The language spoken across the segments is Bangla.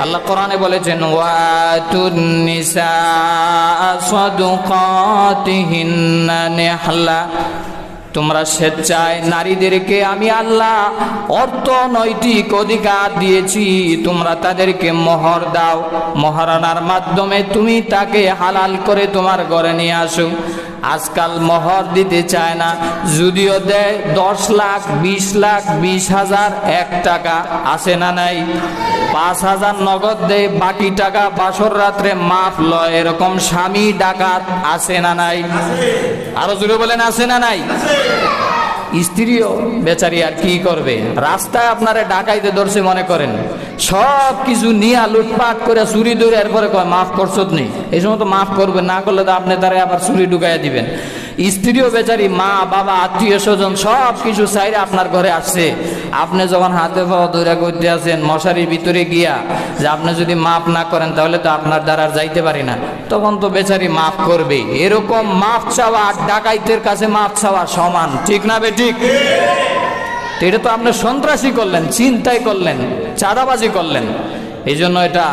আল্লাহ কোরআনে বলেছেন ওয়াতুন নিসা সাদুকাতিহিন্না নিহলা, তোমরা স্বেচ্ছায় নারীদেরকে আমি আল্লাহ অর্থনৈতিক অধিকার দিয়েছি, তোমরা তাদেরকে মোহর দাও, মহারানার মাধ্যমে তুমি তাকে হালাল করে তোমার ঘরে নিয়ে আসো। আজকাল মোহর দিতে চায় না, যদিও দেয় 10 লাখ 20 লাখ 20,000 1 টাকা, আছে না নাই? 5,000 নগদ দেয়, বাকি টাকা বাসর রাত্রে মাফ লয়, এরকম স্বামী ডাকাত আছে না নাই? আরো জোরে বলেন আছে না নাই? স্ত্রীও বেচারি আর কি করবে, রাস্তায় আপনারা ডাকাইতে ধরছে মনে করেন, সব কিছু নিয়ে লুটপাট করে চুরি ধরে এরপরে কয় মাফ করছত নেই, এই সময় তো মাফ করবেন, না করলে তো আপনি তারা আবার চুরি ঢুকাইয়া দিবেন। স্ত্রীও বেচারি মা বাবা আত্মীয় স্বজন সব কিছু চাইরে আপনার ঘরে আসছে, আপনি যখন হাতে পাওয়া দৌড়া করতে আছেন মশারির ভিতরে গিয়া যে আপনি যদি মাফ না করেন তাহলে তো আপনার দ্বারা আর যাইতে পারি না, তখন তো বেচারি মাফ করবে। এরকম মাফ চাওয়া ডাকাইতের কাছে মাফ চাওয়া সমান, ঠিক না বেঠিক? এটা তো আপনি সন্ত্রাসী করলেন, চিন্তাই করলেন, চাঁদাবাজি করলেন। এই জন্য এটা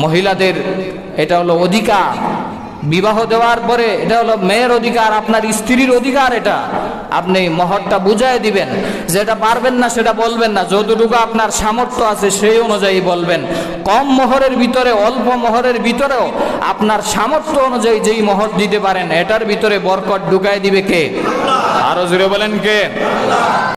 মহিলাদের, এটা হলো অধিকার। বিবাহ দেওয়ার পরে এটা হলো মেয়ের অধিকার, আপনার স্ত্রীর অধিকার। এটা আপনি মোহরটা বুঝাই দিবেন, যেটা পারবেন না সেটা বলবেন না, যতটুকু আপনার সামর্থ্য আছে সেই অনুযায়ী বলবেন। কম মোহরের ভিতরে, অল্প মোহরের ভিতরেও আপনার সামর্থ্য অনুযায়ী যেই মোহর দিতে পারেন, এটার ভিতরে বরকত ঢুকাই দিবে কে? আরো জোরে বলেন কে?